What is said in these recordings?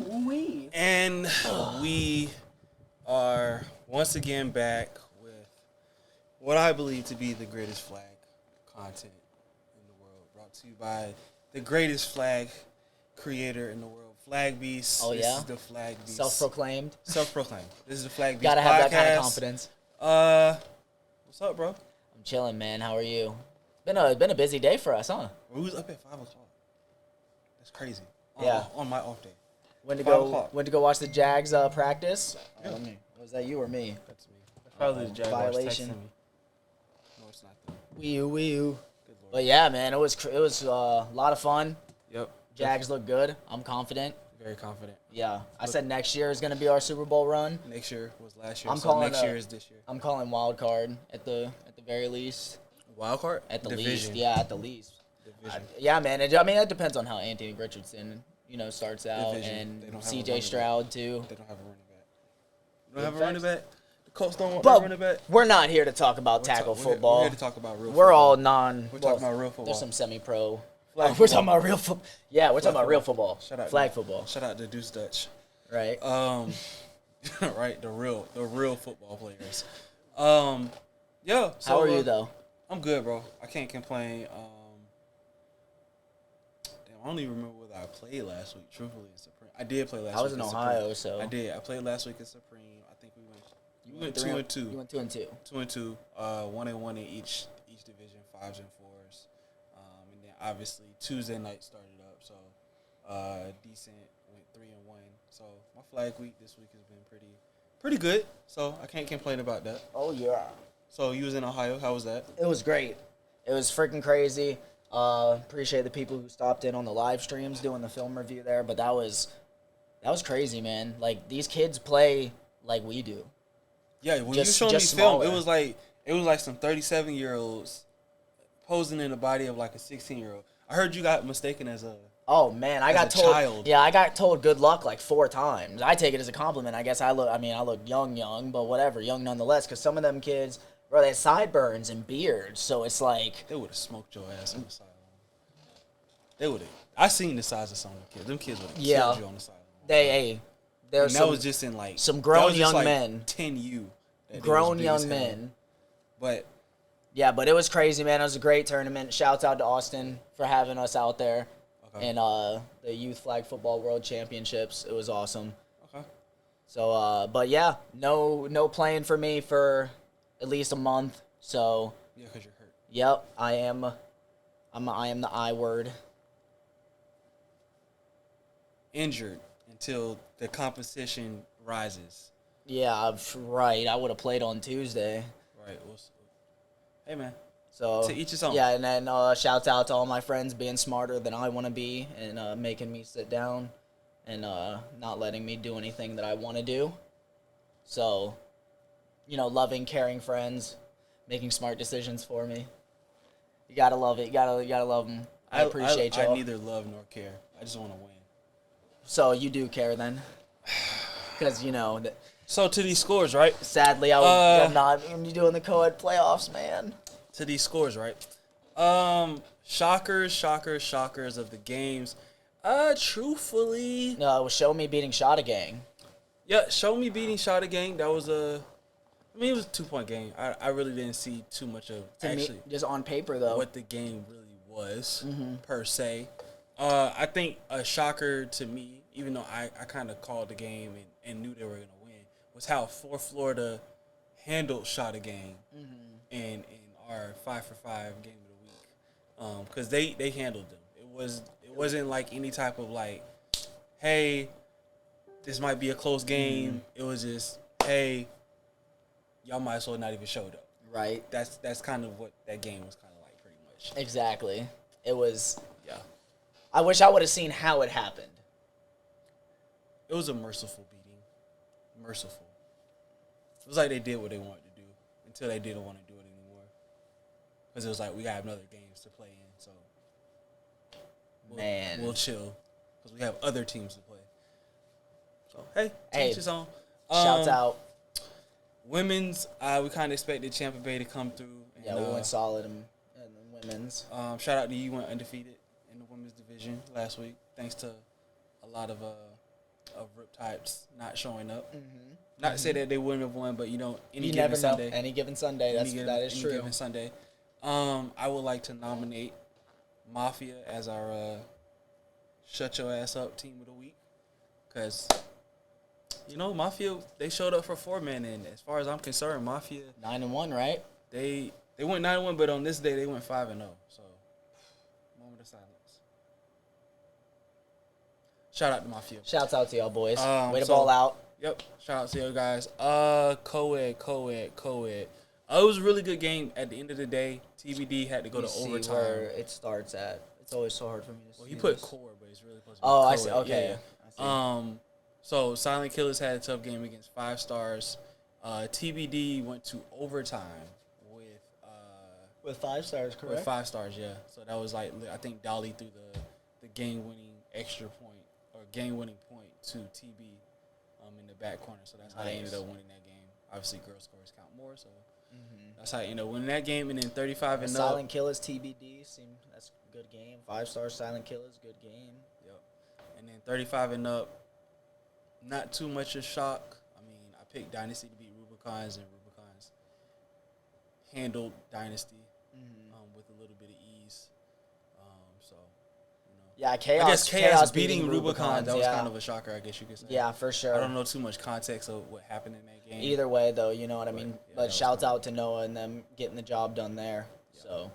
Ooh-wee. And we are once again back with what I believe to be the greatest flag content in the world. Brought to you by the greatest flag creator in the world, FlagBeast. Oh, yeah? This is the FlagBeast. Self-proclaimed. Self-proclaimed. This is the FlagBeast Gotta Podcast. have that kind of confidence. What's up, bro? I'm chilling, man. How are you? Been a busy day for us, huh? We was up at 5 o'clock. That's crazy. On my off day. When to 5 go? o'clock. When to go watch the Jags practice? Yeah. Was that you or me? That's me. That's probably the Jaguars violation. texting me. No, it's not them. Wee wee. Good Lord. But yeah, man, it was a lot of fun. Yep. Jags look good. I'm confident. Very confident. Yeah, I said next year is gonna be our Super Bowl run. Next year was last year. I'm so calling next year is this year. I'm calling wild card at the very least. Wild card? At the Division. least, yeah, at the least. Division. Yeah, man. It depends on how Anthony Richardson, starts out, Division. and They don't have a C.J. running Stroud too. They don't have a running back. They don't have a running back. The Colts don't want But a running back. we're not here to talk about tackle football. We're here to talk about real football. We're all We're talking about real football. There's some semi-pro. Flag We're talking about real football. Yeah, we're talking about real football. football. Shout out Flag football. Shout out to 𝙃𝙃𝙄𝙎. Right. Right, the real football players. Yeah. So, How are you though? I'm good, bro. I can't complain. Damn, I don't even remember whether I played last week. Truthfully, in Supreme. I did play last week. I was in Ohio, so I did. I played last week in Supreme. I think we went 2-2. You went 2-2. 2-2. 1-1 in each division, 5s and 4s. And then obviously Tuesday night started up, so decent. Went 3-1. So my flag week this week has been pretty good. So I can't complain about that. Oh yeah. So you was in Ohio. How was that? It was great. It was freaking crazy. Appreciate the people who stopped in on the live streams doing the film review there, but that was crazy, man. Like these kids play like we do. Yeah, when Just- you showed me just film, smaller. it was like some 37-year-olds posing in the body of like a 16-year-old. I heard you got mistaken as a. Oh man, I As got a told. child. Yeah, I got told good luck like 4 times. I take it as a compliment. I guess I look young, but whatever, young nonetheless. Because some of them kids, bro, they had sideburns and beards, so it's like. They would have smoked your ass on the sideline. They would have. I seen the size of some of the kids. Them kids would have killed you on the sideline. There's that was just in like some that grown was just young like men. 10U. that they grown was big young as hell. men. But Yeah, but it was crazy, man. It was a great tournament. Shouts out to Austin for having us out there. Okay. And the Youth Flag Football World Championships. It was awesome. okay. So, but yeah, no playing for me for at least a month. So, Yeah, because you're hurt. yep, I am the I word. Injured until the competition rises. Yeah, right. I would have played on Tuesday. Right. Hey, man. So To each his own. Yeah, and then shouts out to all my friends being smarter than I want to be and making me sit down and not letting me do anything that I want to do. So, loving, caring friends, making smart decisions for me. You gotta love it. You gotta love them. I appreciate y'all. I neither love nor care. I just want to win. So you do care then, because So to these scores, right? sadly I'm not doing the co-ed playoffs, man. To these scores, right? Shockers of the games. Truthfully, No, it was Show Me beating Shot a Gang. yeah, show me beating 𝙃𝙃𝙀𝙀. That was it was a 2-point game. I really didn't see too much of To actually me, just on paper though. what the game really was Mm-hmm. per se. I think a shocker to me, even though I kind of called the game and knew they were gonna win, was how Florida handled 𝙃𝙃𝙀𝙀 in our 5-for-5 game of the week, because they handled them. It wasn't like any type of like, hey, this might be a close game. It was just, hey, y'all might as well not even showed up. Right. That's kind of what that game was kind of like, pretty much. Exactly. It was. Yeah. I wish I would have seen how it happened. It was a merciful beating. Merciful. It was like they did what they wanted to do until they didn't want to do it anymore. Because it was like, we got another games to play in, so we'll chill. Because we have other teams to play. So, hey, teach his own. Shouts out. Women's, we kind of expected Tampa Bay to come through. And, Yeah, we went solid in women's. Shout out to you, went undefeated in the women's division last week, thanks to a lot of of Riptides not showing up. Not to say that they wouldn't have won, but any given never Sunday. know. Any given Sunday, that is true. Any given Sunday. I would like to nominate Mafia as our shut your ass up team of the week, because Mafia, they showed up for 4-man, and as far as I'm concerned, Mafia 9-1, right? They went 9-1, but on this day they went 5-0. So moment of silence. Shout out to Mafia. Shouts out to y'all boys. Way to ball out. Yep. Shout out to you guys. 𝙃𝘼𝙍𝙍𝙀. It was a really good game. At the end of the day, TBD had to go to overtime. Where it starts at. It's always so hard for me to see. Well, he put core, but it's really supposed to be Oh, core. I see. Okay. Yeah. So Silent Killers had a tough game against 5 stars. TBD went to overtime with 5 stars, correct? with 5 stars, yeah. So that was I think 𝙃𝘼𝙍 threw the game-winning extra point or game-winning point to TB in the back corner. So that's how they ended up winning that game. Obviously, girl scores count more, so that's how they ended up winning that game. And then 35 and up. Silent Killers TBD that's a good game. 5 stars Silent Killers, good game. Yep. And then 35 and up, not too much of shock. I mean, I picked Dynasty to beat Rubicons, and Rubicons handled Dynasty with a little bit of ease. Yeah, Chaos. I guess Chaos beating Rubicons, that was kind of a shocker, I guess you could say. Yeah, for sure. I don't know too much context of what happened in that game. Either way, though, you know what I mean? Yeah, but shouts out to Noah and them getting the job done there. Yeah.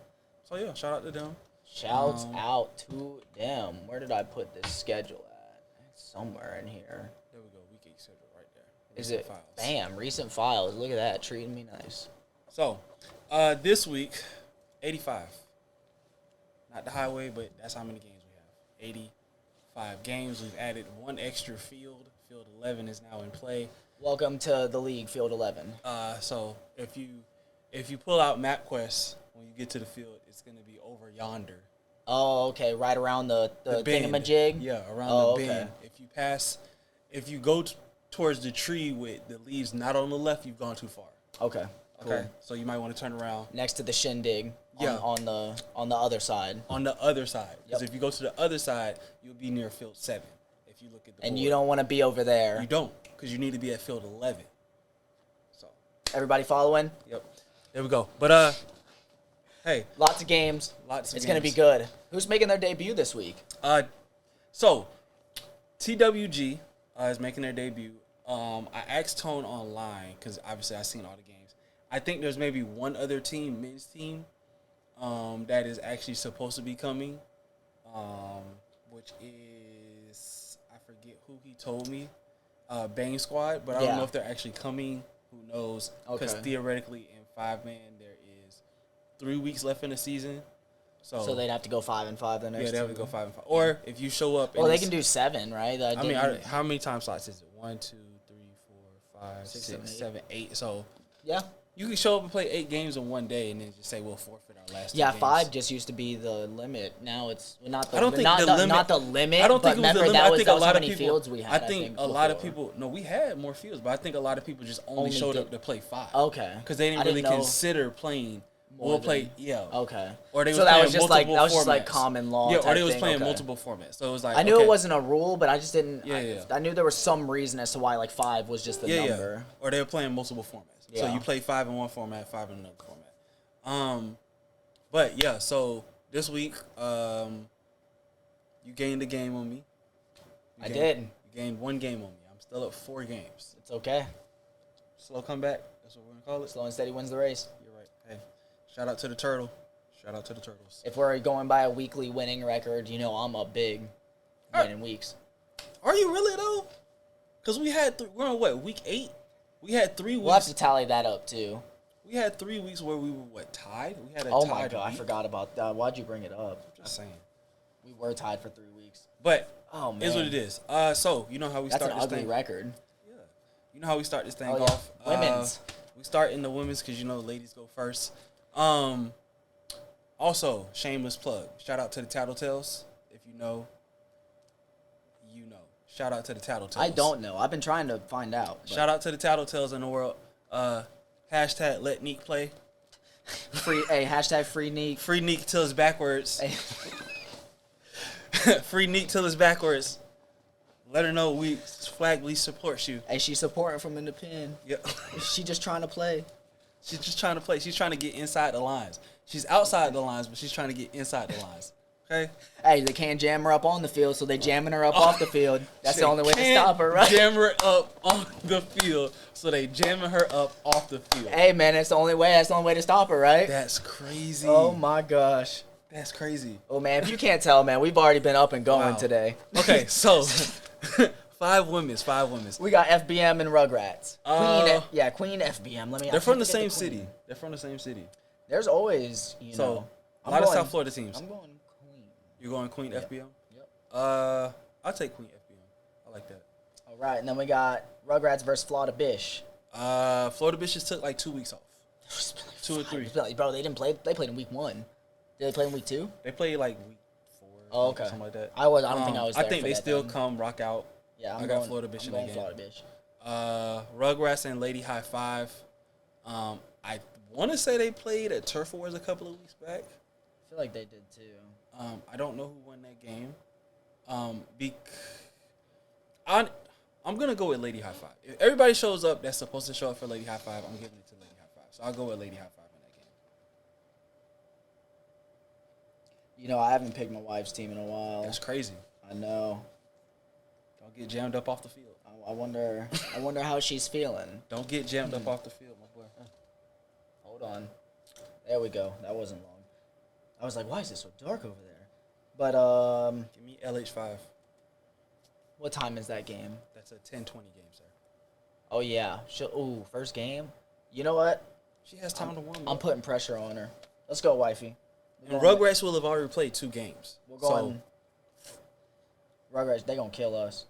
So yeah, shout out to them. Shouts out to them. Where did I put this schedule at? It's somewhere in here. There we go. Week 8 schedule right there. Is it? Files. Bam, recent files. Look at that. Treating me nice. So, this week, 85. Not the highway, but that's how many games we have. 85 games. We've added 1 extra field. Field 11 is now in play. Welcome to the league, Field 11. So if you pull out MapQuest when you get to the field, it's gonna be over yonder. Oh, okay, right around the thingamajig. Yeah, around the bend. If you go towards the tree with the leaves not on the left, you've gone too far. Okay. Cool. Okay. So you might want to turn around next to the shindig. Yeah. On the other side. On the other side, because if you go to the other side, you'll be near field 7. If you look at the and board. You don't want to be over there. You don't, because you need to be at field 11. So everybody following? Yep. There we go. But hey, lots of games. It's gonna be good. Who's making their debut this week? So TWG is making their debut. I asked Tone online because obviously I've seen all the games. I think there's maybe one other team, men's team, that is actually supposed to be coming, which is, I forget who he told me, Bang Squad, but I don't know if they're actually coming. Who knows? Because theoretically in 5-man there is 3 weeks left in the season. So they'd have to go 5-5 the next. Yeah, they have to go 5-5. Or if you show up, they can do 7, right? I mean, how many time slots is it? 1, 2, 3, 4, 5, 6, 7, 8. So yeah. You can show up and play 8 games in one day, and then just say we'll forfeit our last. 2 games. 5 just used to be the limit. Now it's not the. I don't think not the limit. Not the limit. I don't think it was the limit. I think a lot of people. Fields we had, I think a lot of people. No, we had more fields, but I think a lot of people just only showed up to play 5. Okay. Because they didn't really consider playing. Okay. Or they so that was just like common law. Yeah, or they was playing multiple formats. So it was like I knew it wasn't a rule, but I just didn't. Yeah. I knew there was some reason as to why 5 was just the number. Yeah. Or they were playing multiple formats. Yeah. So you play 5 in one format, 5 in another format. But yeah, so this week, you gained a game on me. I did. You gained 1 game on me. I'm still up 4 games. It's okay. Slow comeback. That's what we're gonna call it. Slow and steady wins the race. You're right. Hey, shout out to the turtle. Shout out to the turtles. If we're going by a weekly winning record, I'm up big winning weeks. Are you really though? Because we're on what, week 8? We had 3 weeks. We'll have to tally that up too. We had 3 weeks where we were tied. We had a oh tied my god, week. I forgot about that. Why'd you bring it up? Just saying. We were tied for 3 weeks. But is what it is. So you know how we That's start an this ugly thing. record. Yeah. You know how we start this thing off. Women's. We start in the women's because ladies go first. Also, shameless plug. Shout out to the Tattletales. If you know, you know. Shout out to the Tattletales. I don't know. I've been trying to find out. Shout out to the Tattletales in the world. Hashtag let Neek play. Hashtag free Neek. Free Neek till it's backwards. Free Neek till it's backwards. Let her know FlagBeast supports you. Hey, she's supporting from in the pen. Yep. She just trying to play. She's just trying to play. She's trying to get inside the lines. She's outside the lines, but she's trying to get inside the lines. Okay? Hey, they can't jam her up on the field, so they jamming her up off the field. That's the only way to stop her, right? Jam her up on the field, so they jamming her up off the field. Hey, man, that's the only way. That's the only way to stop her, right? That's crazy. Oh, my gosh. That's crazy. Oh, man, if you can't tell, man, we've already been up and going today. Okay, so 5 women's. We got FBM and Rugrats. Queen FBM. They're from the same city. There's always, a lot of South Florida teams. I'm going Queen. You're going Queen FBM? Yep. I'll take Queen FBM. I like that. All right, and then we got Rugrats versus 𝙒𝙃𝙀𝙀𝙀. `Florida Bitches took like 2 weeks off. 2 or 3. Bro, they didn't play. They played in week 1. Did they play in week 2? They played like week 4. Oh, okay. Something like that. I don't think I was there. I think for they that still then. come rock out. Yeah, I got Florida Bitch in that game. 𝙒𝙃𝙀𝙀. Rugrats and Lady High Five. I want to say they played at Turf Wars a couple of weeks back. I feel like they did too. I don't know who won that game. I'm gonna go with Lady High Five. If everybody shows up that's supposed to show up for Lady High Five, I'm giving it to Lady High Five. So I'll go with Lady High Five in that game. I haven't picked my wife's team in a while. That's crazy. I know. Don't get jammed up off the field. I wonder how she's feeling. Don't get jammed up off the field, my boy. Hold on. There we go. That wasn't long. I was like, why is it so dark over there? But give me LH5. What time is that game? That's a 10:20 game, sir. Oh yeah. First game. You know what? She has time to warm up. I'm putting pressure on her. Let's go, wifey. And Rugrats will have already played 2 games. We're going. Rugrats, they gonna kill us.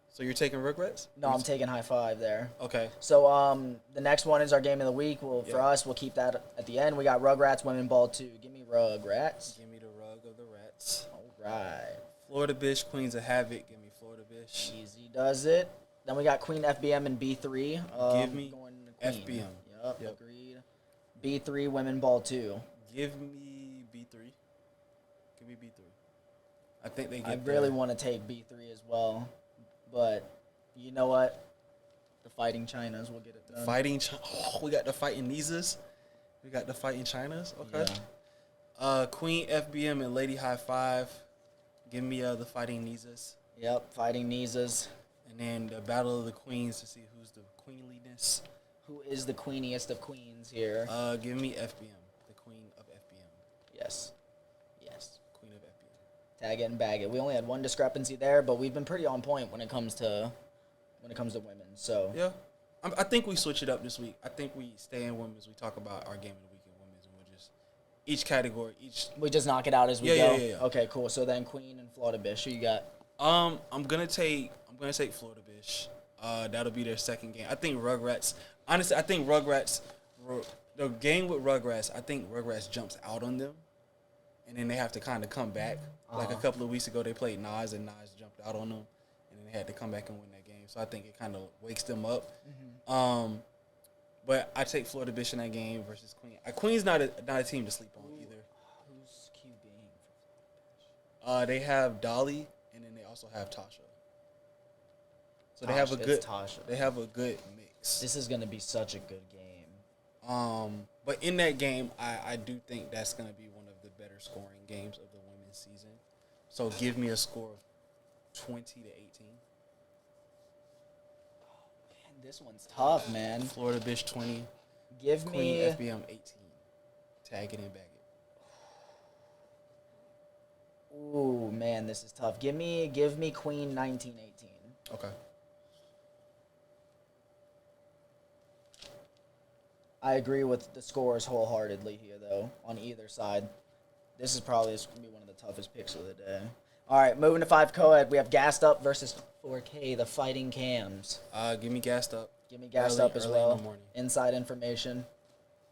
So you're taking Rugrats? No, I'm taking High Five there. Okay. So the next one is our game of the week. For us, we'll keep that at the end. We got Rugrats Women Ball 2. Give me Rugrats. Give me the rug of the rats. All right. Florida Bish, Queens of Havoc. Give me Florida Bish. Easy does it. Then we got Queen FBM and B3. Give me going FBM. Yep, agreed. B3 Women Ball 2. Give me B3. Give me B3. I think they get I really want to take B3 as well. But you know what? The Fighting Chinas will get it done. We got the Fighting Nisas. We got the Fighting Chinas. Okay. Yeah. Queen FBM and Lady High Five. Give me the Fighting Nisas. Yep, Fighting Nisas. And then the Battle of the Queens to see who's the queenliness. Who is the queeniest of queens here? Give me FBM, the Queen of FBM. Yes. Queen of FBM. Tag it and bag it. We only had one discrepancy there, but we've been pretty on point when it comes to women. So yeah, I think we switch it up this week. I think we stay in women's. We talk about our game of the week in women's, and we'll just each category, we just knock it out as we go. Yeah. Okay, cool. So then Queen and Florida Bish. Who you got? I'm gonna take Florida Bish. That'll be their second game. I think Rugrats. Honestly, I think Rugrats. The game with Rugrats, I think Rugrats jumps out on them, and then they have to kind of come back. Like a couple of weeks ago, they played Nas, and Nas jumped out on them, and then they had to come back and win that game. So I think it kind of wakes them up. Mm-hmm. But I take Florida Bish in that game versus Queen. Queen's not a team to sleep on either. Who's QBing for Florida Bish? They have Dolly, and then they also have Tasha. So Tasha, they have a good. Tasha. They have a good mix. This is gonna be such a good game. But in that game, I do think that's gonna be one of the better scoring games of the women's season. So give me a score of 20-18. Man, this one's tough, man. Florida Bish 20. Give Queen me FBM 18. Tag it and bag it. Ooh, man, this is tough. Give me Queen 19-18. Okay. I agree with the scores wholeheartedly here, though, on either side. This is probably going to be one of the toughest picks of the day. All right, moving to 5 co-ed. We have Gassed Up versus 4K, the Fighting Cams. Give me Gassed Up. Give me Gassed Up as well. Inside information.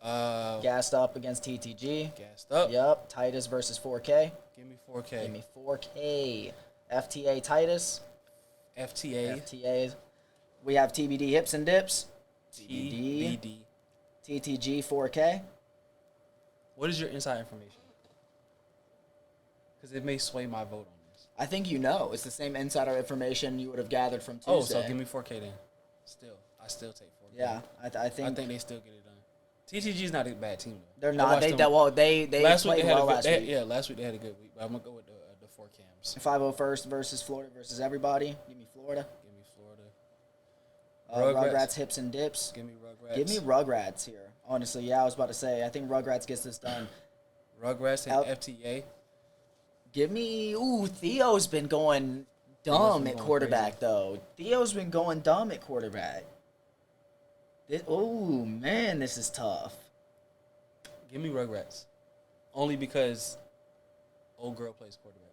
Gassed Up against TTG. Gassed Up. Yep. Titus versus 4K. Give me 4K. Give me 4K. FTA Titus. FTA. We have TBD Hips and Dips. TBD. TTG 4K. What is your inside information? Because it may sway my vote on this. I think you know. It's the same insider information you would have gathered from Tuesday. Oh, so give me 4K then. I still take 4K. Yeah, I think they still get it done. TTG's not a bad team though. They're not. They played well last week. Yeah, last week they had a good week. But I'm gonna go with the 4 cams. 501st versus Florida versus everybody. Give me Florida. Give me Florida. Rugrats, hips and dips. Give me Rugrats. Give me Rugrats here. Honestly, yeah, I was about to say. I think Rugrats gets this done. Rugrats and FTA. Give me. Ooh, Theo's been going dumb at quarterback though. Theo's been going dumb at quarterback. Oh man, this is tough. Give me Rugrats, only because old girl plays quarterback.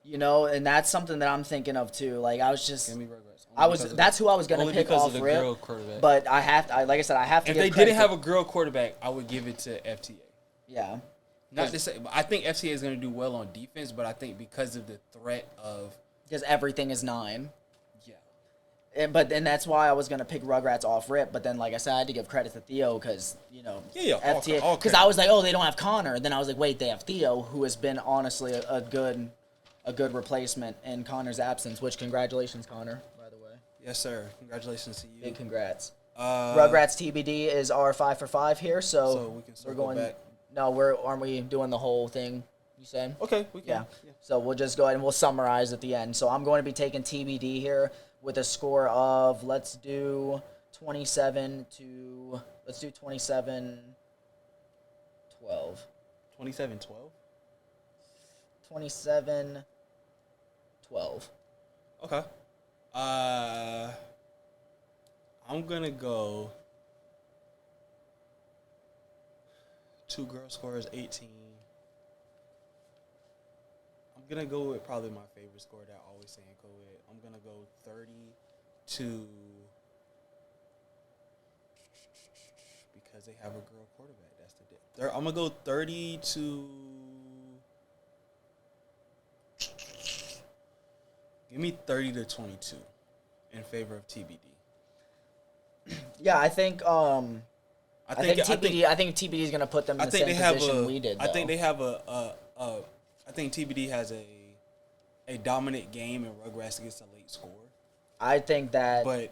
You know, and that's something that I'm thinking of too. Like I was just, give me Rugrats. That's who I was gonna pick off rip. Girl quarterback. But like I said, I have to. If they didn't have a girl quarterback, I would give it to FTA. Yeah. Not to say, I think FTA is gonna do well on defense, but I think because of the threat of everything is 9. Yeah. But then that's why I was gonna pick Rugrats off rip. But then, like I said, I had to give credit to Theo because FTA. Because I was like, oh, they don't have Connor. And then I was like, wait, they have Theo, who has been honestly a good replacement in Connor's absence. Which congratulations, Connor, by the way. Yes, sir. Congratulations to you. Big congrats. Rugrats TBD is our 5 for 5 here, so we can circle back. No, aren't we doing the whole thing? You said? Okay, we can. Yeah. So we'll just go ahead and we'll summarize at the end. So I'm going to be taking TBD here with a score of let's do 27-12. 27-12. 27-12. Okay. I'm gonna go 2 girl scores 18. I'm gonna go with probably my favorite score that I always say in co-ed. I'm gonna go 30 because they have a girl quarterback. That's the difference. I'm gonna go 30 to. Give me 30-22 in favor of TBD. Yeah, I think TBD is gonna put them in the same position we did. I think they have I think TBD has a dominant game and Rugrats gets a late score. I think that, but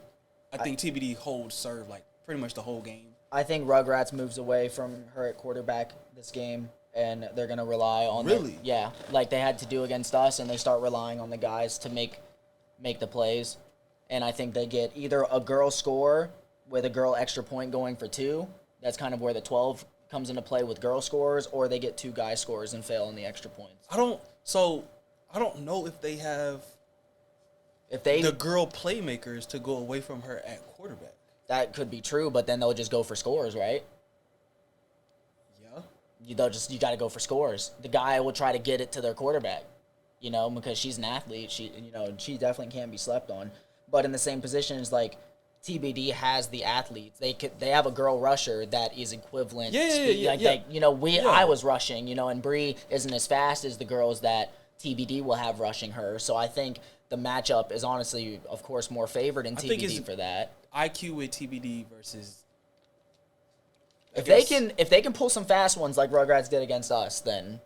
I think TBD holds serve like pretty much the whole game. I think Rugrats moves away from her at quarterback this game, and they're gonna rely on like they had to do against us, and they start relying on the guys to make the plays, and I think they get either a girl score with a girl extra point going for 2. That's kind of where the 12 comes into play with girl scores, or they get 2 guy scores and fail in the extra points. I don't know if they have the girl playmakers to go away from her at quarterback. That could be true, but then they'll just go for scores, right? Yeah. You got to go for scores. The guy will try to get it to their quarterback, because she's an athlete. She definitely can't be slept on. But in the same position as like TBD has the athletes. They have a girl rusher that is equivalent. I was rushing, and Bree isn't as fast as the girls that TBD will have rushing her. So I think the matchup is honestly, of course, more favored in TBD for that. IQ with TBD versus. If they can pull some fast ones like Rugrats did against us, then.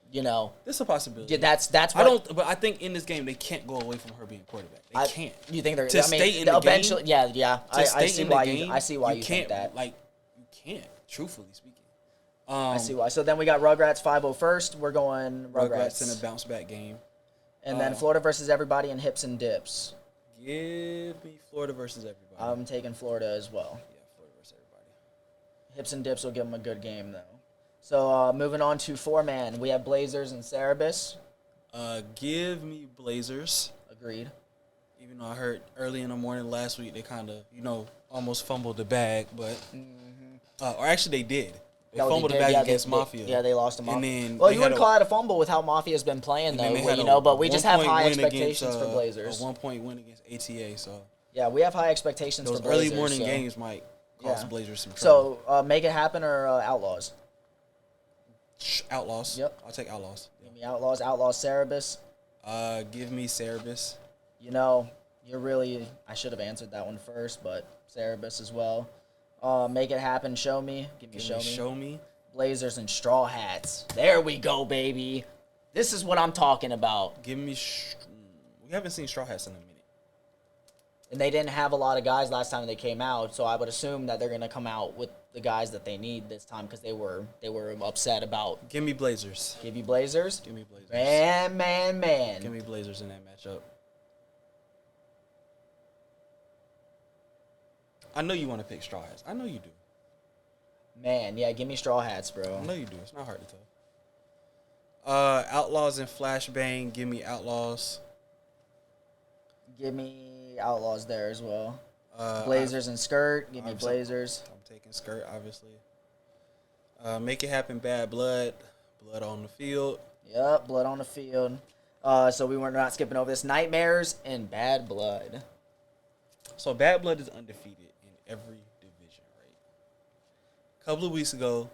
There's a possibility. Yeah, that's what but I think in this game they can't go away from her being quarterback. They can't. You think they're stay in the eventually? Game? Yeah. I see why you think that. You can't. Truthfully speaking. I see why. So then we got Rugrats 501st. We're going Rugrats in a bounce back game. And then Florida versus everybody in hips and dips. Give me Florida versus everybody. I'm taking Florida as well. Yeah, Florida versus everybody. Hips and dips will give them a good game though. So moving on to 4-man, we have Blazers and Cerebus. Give me Blazers. Agreed. Even though I heard early in the morning last week they kind of, almost fumbled the bag, but or actually they did. They fumbled the bag against Mafia. Yeah, they lost to Mafia. And then you wouldn't call that a fumble with how Mafia's been playing though, but we just have high expectations for Blazers. A 1-point win against ATA, so. Yeah, we have high expectations for Blazers. Those early morning games might cost Blazers some trouble. So, make it happen or Outlaws? Outlaws. Yep. I'll take Outlaws. Give me Outlaws. Outlaws Cerebus. Give me Cerebus. You're really... I should have answered that one first, but Cerebus as well. Make it happen. Show me. Give me Show Me. Show Me. Blazers and Straw Hats. There we go, baby. This is what I'm talking about. Give me. We haven't seen Straw Hats in a minute. And they didn't have a lot of guys last time they came out, so I would assume that they're gonna come out with the guys that they need this time because they were upset about. Give me Blazers. Give you Blazers. Give me Blazers. Man. Give me Blazers in that matchup. I know you want to pick Straw Hats. I know you do. Man, yeah, give me Straw Hats, bro. I know you do. It's not hard to tell. Outlaws and Flashbang. Give me Outlaws. Give me Outlaws there as well. Blazers and Skirt. Give me Blazers. I'm taking Skirt, obviously. Make It Happen, Bad Blood. Blood on the field. Yep, Blood on the field. So we were not skipping over this. Nightmares and Bad Blood. So Bad Blood is undefeated in every division, right? A couple of weeks ago,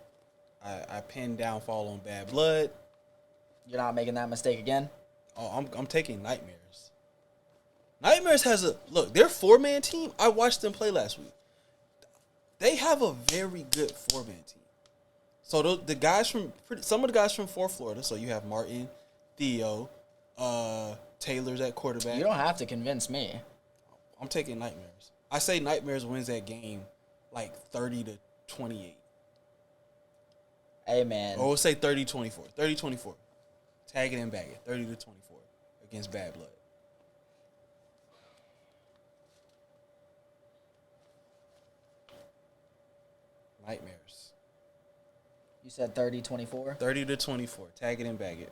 I pinned Downfall on Bad Blood. You're not making that mistake again? Oh, I'm taking Nightmares. Nightmares has a look. Their 4-man team. I watched them play last week. They have a very good 4-man team. So the guys from some of the guys from Florida. So you have Martin, Theo, Taylor's at quarterback. You don't have to convince me. I'm taking Nightmares. I say Nightmares wins that game like 30-28. Hey man. Or we'll say 30-24. 30-24. Tag it and bag it. 30-24 against Bad Blood. Nightmares. You said 30-24? 30-24. Tag it and bag it.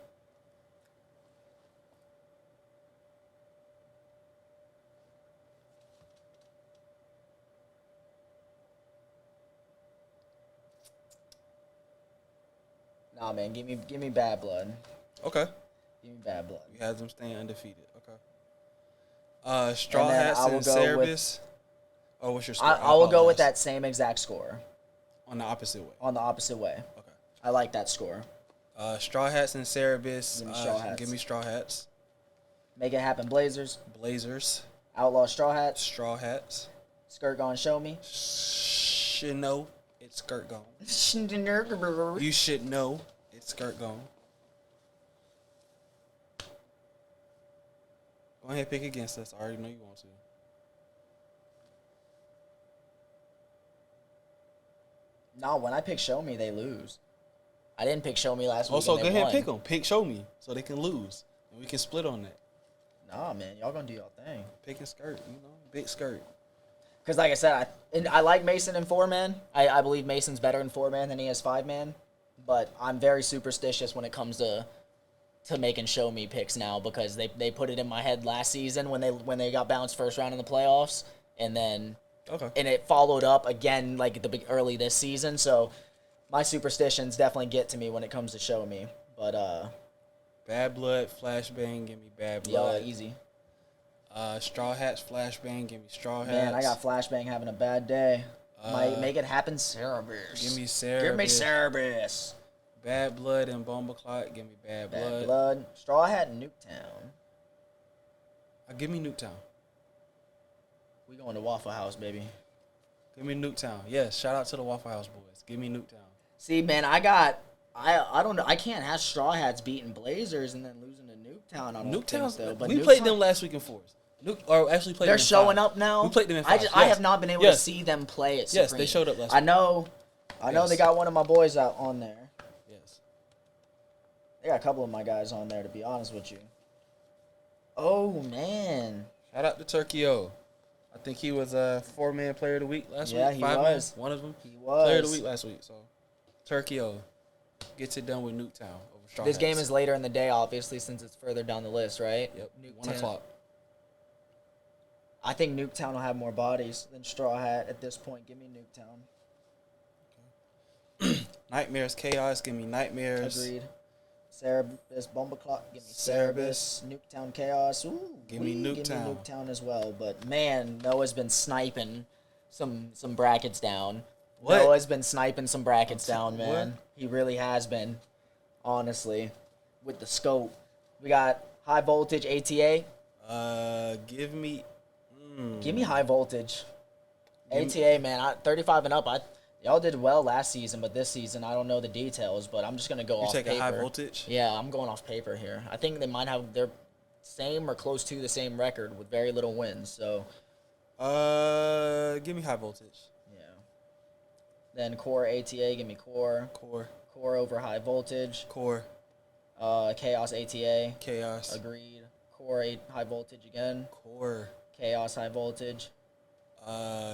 Nah, man, give me Bad Blood. Okay. Give me Bad Blood. You have them staying undefeated. Okay. Straw Hats and Cerebus. Oh, what's your score? I will go with that same exact score. On the opposite way. On the opposite way. Okay. I like that score. Straw Hats and Cerebus. Give me Straw Hats. Give me Straw Hats. Make It Happen, Blazers. Blazers. Outlaw Straw Hats. Straw Hats. Skirt Gone Show Me. Should know it's Skirt Gone. You You should know it's Skirt Gone. Go ahead, pick against us. I already know you want to. No, when I pick Show Me, they lose. I didn't pick Show Me last week. Also, and go they ahead won. and pick them. Pick Show Me so they can lose. And we can split on that. Nah, man, y'all gonna do y'all thing. Picking Skirt, big Skirt. Because like I said, I like Mason in 4-man. I believe Mason's better in 4-man than he is 5-man. But I'm very superstitious when it comes to making Show Me picks now because they put it in my head last season when they got bounced first round in the playoffs, and then and it followed up again like at the big early this season. So my superstitions definitely get to me when it comes to Show Me. But Bad Blood, Flashbang, give me Bad Blood. Yo, easy. Straw Hats, Flashbang, give me Straw Hats. Man, I got Flashbang having a bad day. Might make it happen, Cerebus. Give me Cerebus. Give me Cerebus. Bad Blood and Bomba Clot, give me Bad Blood. Bad Blood. Straw Hat and Nuketown. Give me Nuketown. We going to Waffle House, baby. Give me Nuketown. Yes, shout out to the Waffle House boys. Give me Nuketown. See, man, I don't know. I can't have Straw Hats beating Blazers and then losing to Nuketown. I don't think so. But we played them last week in fours. Actually played. They're them in showing 5. up now. We played them in 5. I have not been able to see them play at Supreme. Yes, they showed up last week. I know they got one of my boys out on there. Yes. They got a couple of my guys on there, to be honest with you. Oh, man. Shout out to Turkey O. I think he was a 4-man player of the week last week. Yeah, he was. One of them. He was. Player of the week last week. So, Turkey O gets it done with Nuketown over Straw This Hats. game is later in the day, obviously, since it's further down the list, right? Yep. Nuketown. 1 o'clock. I think Nuketown will have more bodies than Straw Hat at this point. Give me Nuketown. Okay. Nightmares, Chaos. Give me Nightmares. Agreed. Cerebus, Bumbleclock. Give me Cerebus. Nuketown, Chaos. Ooh, give me Nuketown. Give me Nuketown as well. But, man, Noah's been sniping some brackets down. What? Noah's been sniping some brackets down, man. What? He really has been, honestly, with the scope. We got High Voltage ATA. Give me... Give me High Voltage. ATA, man. 35 and up. Y'all did well last season, but this season I don't know the details. But I'm just gonna go off paper. You take a high voltage? Yeah, I'm going off paper here. I think they might have their same or close to the same record with very little wins. So, give me high voltage. Yeah. Then core ATA, give me core. Core. Core over high voltage. Core. Chaos ATA. Chaos. Agreed. Core high voltage again. Core. Chaos high voltage.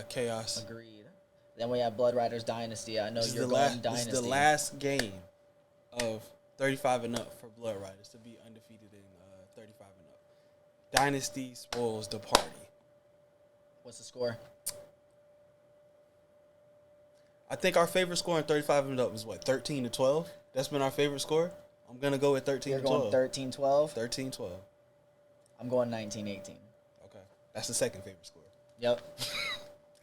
Chaos. Agreed. Then we have Blood Riders Dynasty. I know you're going Dynasty. This is the last game of 35 and up for Blood Riders to be undefeated in 35 and up. Dynasty spoils the party. What's the score? I think our favorite score in 35 and up is what, 13-12? That's been our favorite score. I'm gonna go with 13-12. You're going 13-12. 13-12. I'm going 19-18. Okay, that's the second favorite score. Yep.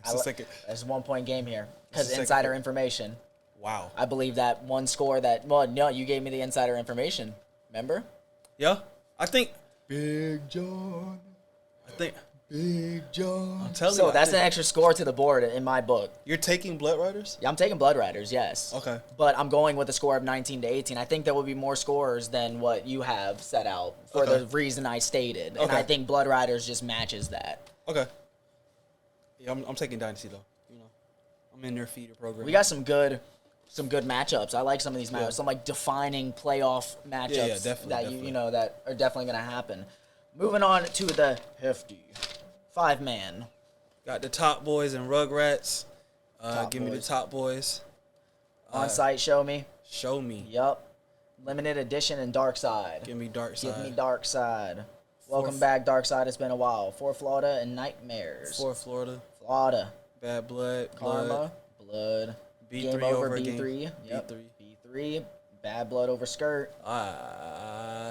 That's a 1 point game here because insider information. Wow. I believe that one score that no, you gave me the insider information. Remember? Yeah, I think Big John. Big John. I'm telling you. So that's an extra score to the board in my book. You're taking Blood Riders? Yeah, I'm taking Blood Riders. Yes. Okay. But I'm going with a score of 19-18. I think there will be more scores than what you have set out for the reason I stated, and I think Blood Riders just matches that. Okay. Yeah, I'm taking Dynasty though. You know, I'm in their feeder program. We got some good matchups. I like some of these matchups. Some like defining playoff matchups definitely. you know that are definitely going to happen. Moving on to the hefty 5-man. Got the Top Boys and Rugrats. Give me the Top Boys. On site, show me. Show me. Yup. Limited edition and Dark Side. Give me Dark Side. Give me Dark Side. Welcome back, Dark Side. It's been a while. For Florida and Nightmares. For Florida. Florida. Bad Blood. Karma. Blood. B3 Game over B3. Yep. B3. Bad Blood over Skirt.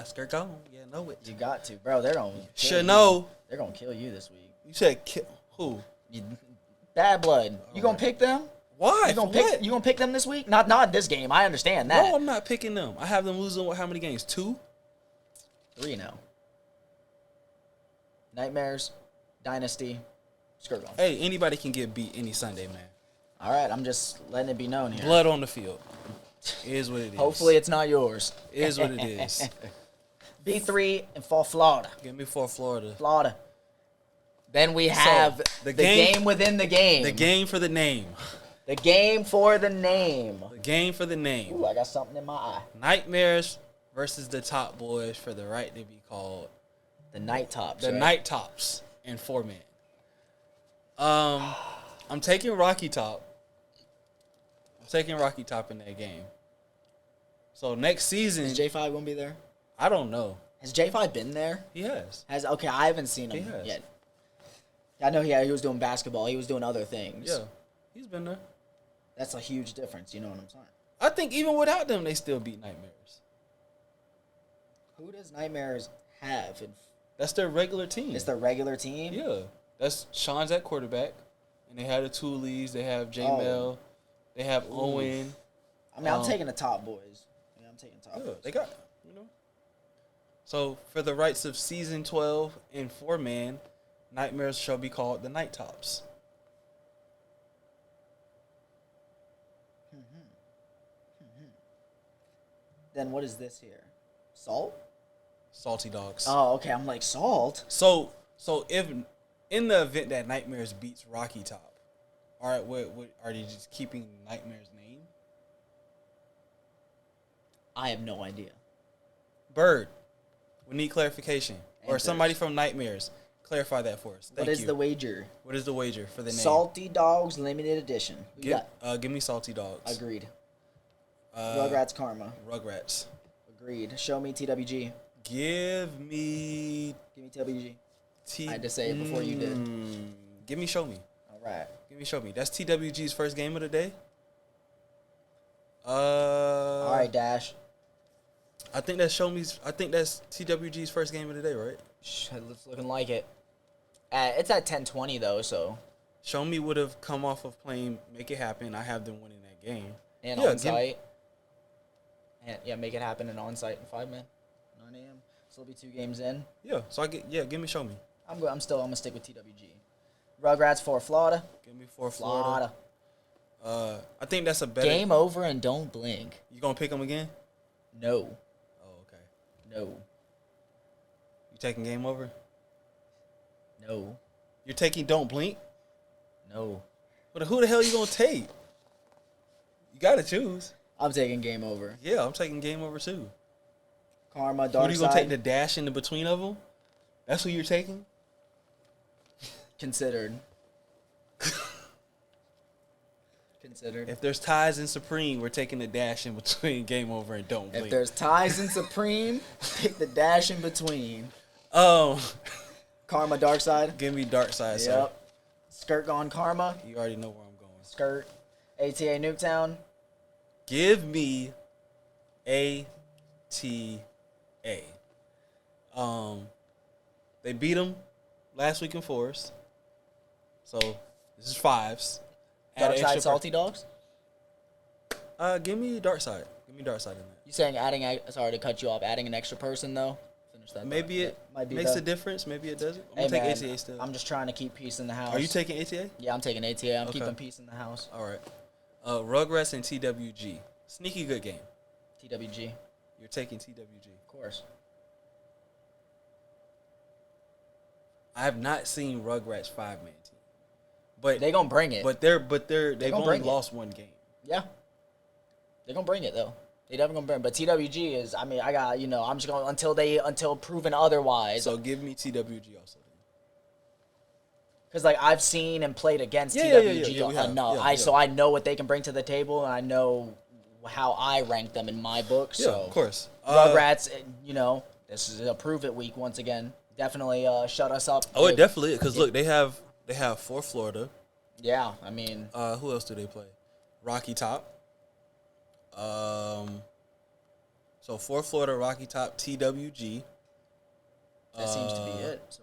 Skirt gone. Yeah, know it. You got to, bro. They're gonna should know. They're gonna kill you this week. You said who? Bad Blood. You gonna pick them? Why? You gonna pick them this week? Not this game. I understand that. No, I'm not picking them. I have them losing how many games? 2? 3 now. Nightmares, Dynasty, Skirt on. Hey, anybody can get beat any Sunday, man. All right, I'm just letting it be known here. Blood on the field. It is what it is. Hopefully it's not yours. It is what it is. B3 and for Florida. Give me for Florida. Florida. Then we have the game within the game. The game for the name. The game for the name. The game for the name. Ooh, I got something in my eye. Nightmares versus the Top Boys for the right to be called the Night Tops. The Night Tops in 4-man. I'm taking Rocky Top. I'm taking Rocky Top in that game. So next season, is J5 gonna be there? I don't know. Has J5 been there? He has. Okay, I haven't seen him yet. I know he was doing basketball. He was doing other things. Yeah, he's been there. That's a huge difference. You know what I'm saying? I think even without them, they still beat Nightmares. Who does Nightmares have? That's their regular team. It's their regular team? Yeah. That's Sean's at quarterback. And they have the Toolies. They have J-Mel. They have Owen. I mean, I'm taking the Top Boys. Yeah, I'm taking Top Boys. They got, So, for the rights of Season 12 and 4-man, Nightmares shall be called the Night Tops. Then what is this here? Salt? Salty Dogs. Oh, okay. I'm like, Salt? So if in the event that Nightmares beats Rocky Top, all right, what are they just keeping Nightmares' name? I have no idea. Bird, we need clarification. Or somebody from Nightmares, clarify that for us. What is the wager? What is the wager for the name? Salty Dogs Limited Edition. Give me Salty Dogs. Agreed. Rugrats Karma. Rugrats. Agreed. Show me TWG. Give me TWG. I had to say it before you did. Give me Show Me. All right. Give me Show Me. That's TWG's first game of the day. All right, Dash. I think that's TWG's first game of the day, right? It's looking like it. It's at 10:20 though, so. Show Me would have come off of playing Make It Happen. I have them winning that game. And on site. And make it happen and on site in 5-man. 9 a.m. So it'll be 2 games in. Yeah. So give me Show Me. I'm gonna stick with TWG. Rugrats for Florida. Give me for Florida. I think that's a better Game over and don't blink. You gonna pick them again? No. Oh, okay. No. You taking game over? No. You're taking don't blink? No. But who the hell you gonna take? You gotta choose. I'm taking game over. Yeah, I'm taking game over too. Karma, Who are you Darkseid. gonna take the dash in the between of them? That's who you're taking? Considered. Considered. If there's ties in Supreme, we're taking the dash in between game over and don't blink. If there's ties in Supreme, pick the dash in between. Karma, Darkseid. give me Darkseid, sir. Yep. Skirt gone Karma. You already know where I'm going. Skirt. ATA Nuketown. Give me ATA. They beat them last week in Forest. So this is 5s. Add an Darkseid extra Salty Dogs. Give me Darkseid. Give me Darkseid in that. You saying sorry to cut you off, adding an extra person though? Finish that. Maybe it might be makes a difference. Maybe it doesn't. I'm Hey, gonna man, take ATA still. I'm just trying to keep peace in the house. Are you taking ATA? Yeah, I'm taking ATA. I'm Okay. keeping peace in the house. All right. Rugrats and TWG. Sneaky good game. TWG. You're taking TWG. Of course. I have not seen Rugrats 5-man team, but They gonna bring it. they've gonna only bring it. lost one game. Yeah. They're gonna bring it though. They definitely gonna bring it. But TWG is, I mean, I got, I'm just going until proven otherwise. So give me TWG also. Because like I've seen and played against Yeah, TWG we have. enough. Yeah. So I know what they can bring to the table, and I know how I rank them in my book. Yeah, So of course. Rugrats, this is a prove it week once again. Definitely shut us up. Oh, it definitely is. Because look, they have for Florida. Yeah, I mean. Who else do they play? Rocky Top. So for Florida, Rocky Top, TWG. That seems to be it. So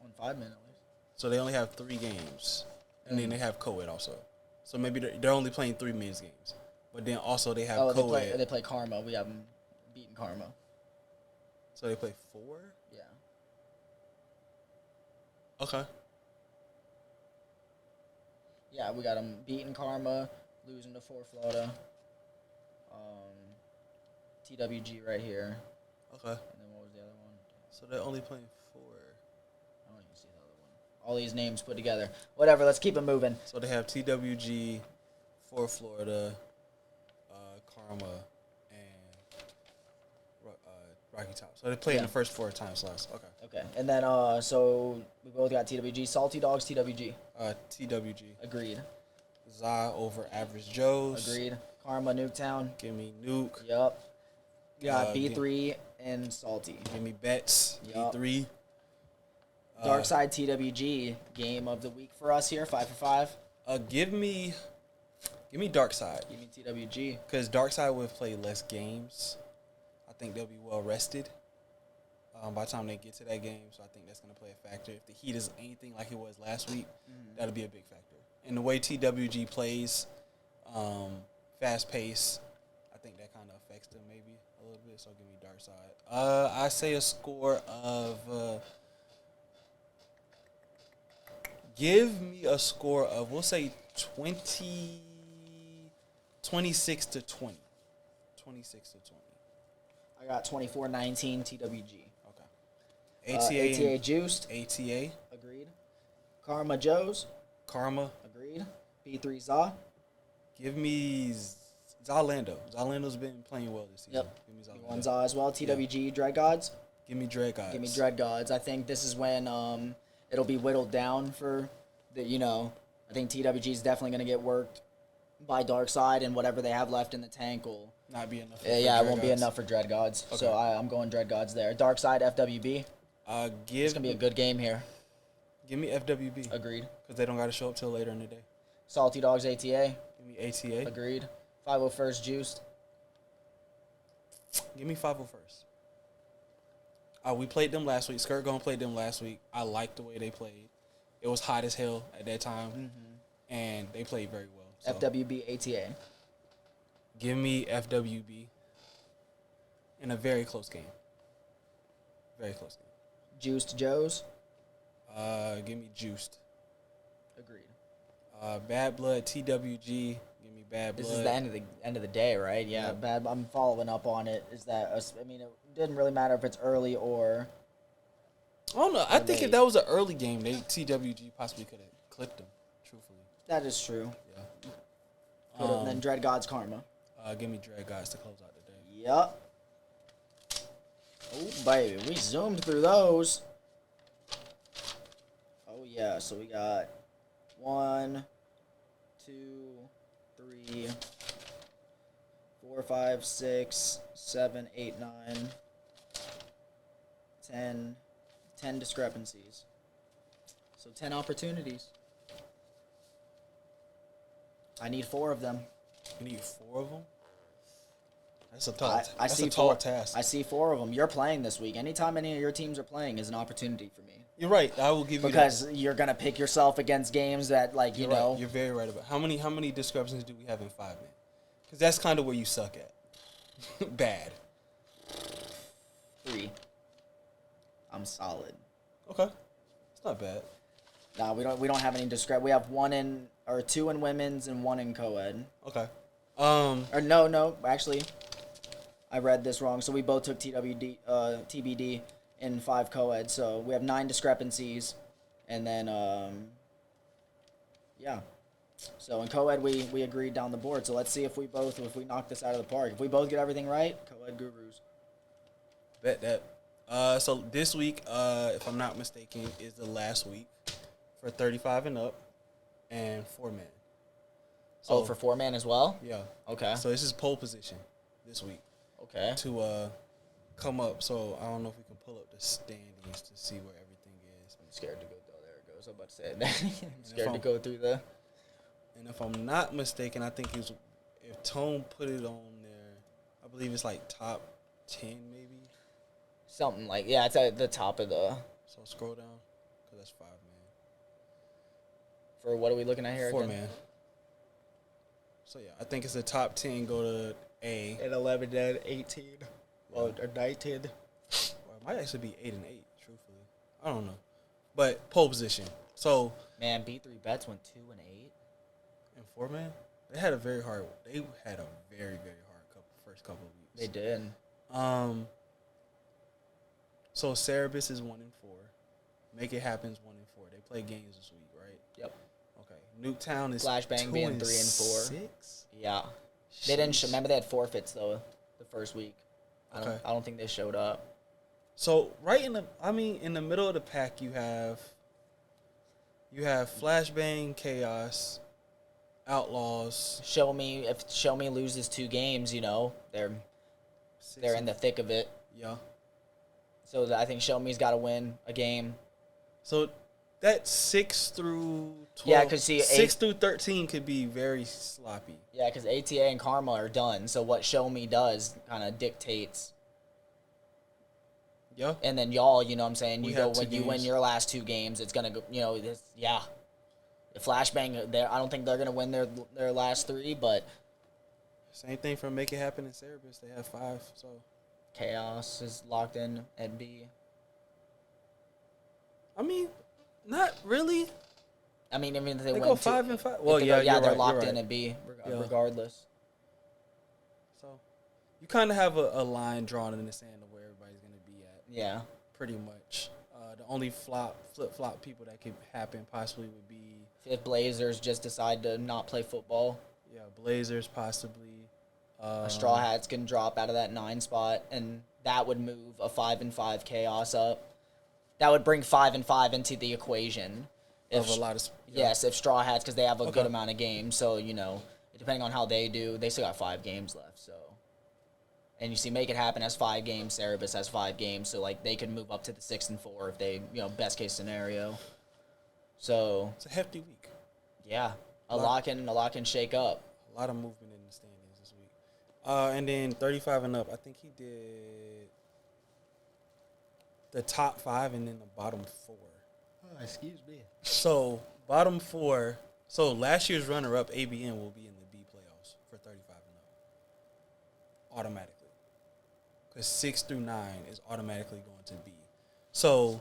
1 5 minute at least. So they only have 3 games, and then they have co-ed also. So maybe they're only playing 3 men's games, but then also they have co-ed. They play Karma. We haven't beaten Karma. So they play 4. Yeah. Okay. Yeah, we got them beating Karma, losing to 4 Florida. TWG right here. Okay. And then what was the other one? So they're only playing 4. I don't even see the other one. All these names put together. Whatever, let's keep it moving. So they have TWG, for Florida, Karma, and Rocky Top. So they play in the first 4 time slots. Okay. Okay. And then, so we both got TWG. Salty Dogs, TWG. TWG. Agreed. 𝙒 over Average Joe's. Agreed. Karma, Nuketown. Give me Nuke. Yup. We got Give- B3 and Salty. Give me Bets. Yup. B3. Darkseid TWG, game of the week for us here, 5 for 5. Give me Darkseid. Give me TWG. Because Darkseid will play less games. I think they'll be well rested by the time they get to that game. So I think that's going to play a factor. If the heat is anything like it was last week, that'll be a big factor. And the way TWG plays, fast pace, I think that kind of affects them maybe a little bit. So give me Darkseid. I say a score of. Give me a score of, we'll say 26 to 20. 26 to 20. I got 24-19 TWG. Okay. ATA, ATA Juiced. ATA. Agreed. Karma Joe's. Karma. Agreed. B3 𝙒. Give me 𝙒. 𝙒's been playing well this season. Yep. Give me 𝙒. One 𝙒 as well. TWG Dread Gods. Give me Dread Gods. Give me Dread Gods. I think this is when it'll be whittled down for the, I think TWG is definitely going to get worked by Darkseid, and whatever they have left in the tank will not be enough. it won't be enough for Dread Gods. Okay. So I'm going Dread Gods there. Darkseid FWB. It's going to be a good game here. Give me FWB. Agreed. Because they don't got to show up till later in the day. Salty Dogs ATA. Give me ATA. Agreed. 501st Juiced. Give me 501st. We played them last week. Skirt Gone played them last week. I liked the way they played. It was hot as hell at that time, and they played very well. So FWB ATA. give me FWB in a very close game. Very close game. Juiced Joe's. Give me Juiced. Agreed. Bad Blood, TWG. Give me Bad Blood. This is the end of the day, right? Yeah, Bad. I'm following up on it. Is that I mean, it didn't really matter if it's early or. I don't know. I think if that was an early game, TWG possibly could have clipped them. Truthfully, that is true. Yeah. Then 𝙃𝙃𝙍𝙍. Give me 𝙃𝙃𝙍 to close out the day. Yup. Oh baby, we zoomed through those. Oh yeah, so we got 1, 2, 3, 4, 5, 6, 7, 8, 9, 10 discrepancies. So 10 opportunities. I need 4 of them. You need 4 of them? That's a tall, task. I see 4 of them. You're playing this week. Anytime any of your teams are playing is an opportunity for me. You're right. I will give you because you're gonna pick yourself against games that, like, you know. Right. You're very right about how many discrepancies do we have in 5 man? Because that's kind of where you suck at. Bad. 3. I'm solid. Okay, it's not bad. Nah, we don't have any We have 2 in women's and 1 in co-ed. Okay. Or no, actually, I read this wrong. So we both took TBD in 5 co-ed. So we have 9 discrepancies, and then yeah. So in co-ed we agreed down the board. So let's see if we knock this out of the park. If we both get everything right, co-ed gurus. Bet that. So this week, if I'm not mistaken, is the last week for 35 and up and 4-man. So for 4-man as well? Yeah. Okay. So this is pole position this week. Okay. To come up. So I don't know if we can pull up the standings to see where everything is. I'm scared to go. Oh, there it goes. I'm about to say it. I'm scared to go through the. And if I'm not mistaken, I think if Tone put it on there, I believe it's like top 10 maybe. Something like, yeah, it's at the top of the. So scroll down, because that's 5-man. For what are we looking at here? 4-man. So yeah, I think it's the top 10 go to A. And 11 and 18. Yeah. Or 19. Or it might actually be 8 and 8, truthfully. I don't know. But pole position. So man, B3 Bets went 2 and 8. And 4-man, they had a very hard first couple of weeks. They did. So Cerebus is 1 and 4. Make It Happen's 1 and 4. They play games this week, right? Yep. Okay. Nuketown is Flashbang 2 being and 3 and 4. 6? Yeah. They didn't remember they had forfeits though the first week. I don't think they showed up. So in the middle of the pack you have Flashbang, Chaos, Outlaws. Show Me loses 2 games, you know, they're in the thick of it. Yeah. So I think Show Me's got to win a game. So that 6 through 12. Yeah, because 6 through 13 could be very sloppy. Yeah, because ATA and Karma are done. So what Show Me does kind of dictates. Yeah. And then y'all, you know what I'm saying? You win your last 2 games, it's gonna go. You know, yeah. The Flashbang, I don't think they're gonna win their last 3, but. Same thing for Make It Happen in Cerebus. They have 5. So. Chaos is locked in at B. I mean, not really. I mean, if they go 5 and 5. Well, yeah, they're locked in at B regardless. So, you kind of have a line drawn in the sand of where everybody's going to be at. Yeah. Pretty much. The only flip-flop people that could happen possibly would be... If Blazers just decide to not play football. Yeah, Blazers possibly. Straw Hats can drop out of that 9 spot, and that would move a 5 and 5 Chaos up. That would bring 5 and 5 into the equation. Of a lot of... Yes, if Straw Hats, because they have a good amount of games. So, you know, depending on how they do, they still got 5 games left. So, and you see, Make It Happen has 5 games. Cerebus has 5 games. So, like, they could move up to the 6 and 4 if they, you know, best case scenario. So... It's a hefty week. Yeah. A lot can shake up. A lot of movement in the standings this week. And then 35 and up, I think he did the top 5 and then the bottom 4. Oh, excuse me. So, bottom 4. So, last year's runner-up, ABN, will be in the B playoffs for 35 and up. Automatically. Because 6 through 9 is automatically going to B. So,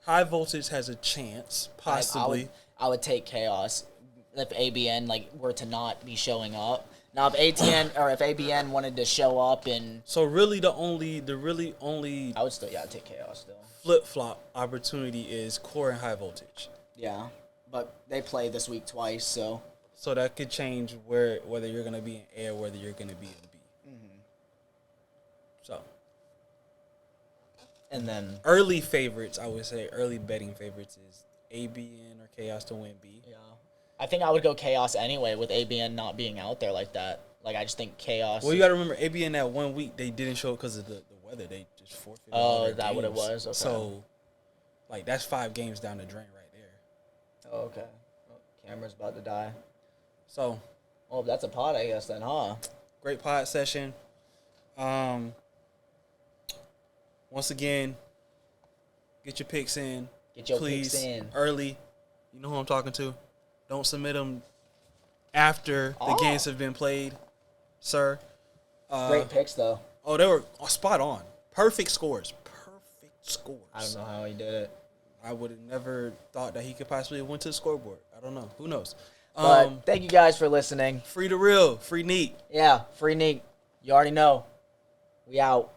High Voltage has a chance, possibly. I would take Chaos if ABN like were to not be showing up. Now, if ABN wanted to show up and so really the really only I would still take Chaos still. Flip flop opportunity is core and high voltage. Yeah, but they play this week twice, so that could change whether you're gonna be in A or whether you're gonna be in B. Mm-hmm. So. And then early favorites, I would say early betting favorites is ABN or Chaos to win B. Yeah. I think I would go Chaos anyway with ABN not being out there like that. Like, I just think Chaos. Well, you got to remember, ABN that 1 week, they didn't show because of the weather. They just forfeited. Oh, is that what it was? Okay. So, like, that's 5 games down the drain right there. Oh, okay. Oh, camera's about to die. So. Oh, that's a pod, I guess, then, huh? Great pod session. Once again, get your picks in. Get your please, picks in. Early. You know who I'm talking to. Don't submit them after the games have been played, sir. Great picks, though. Oh, they were spot on. Perfect scores. I don't know how he did it. I would have never thought that he could possibly have went to the scoreboard. I don't know. Who knows? But thank you guys for listening. Free to real. Free neat. Yeah, free neat. You already know. We out.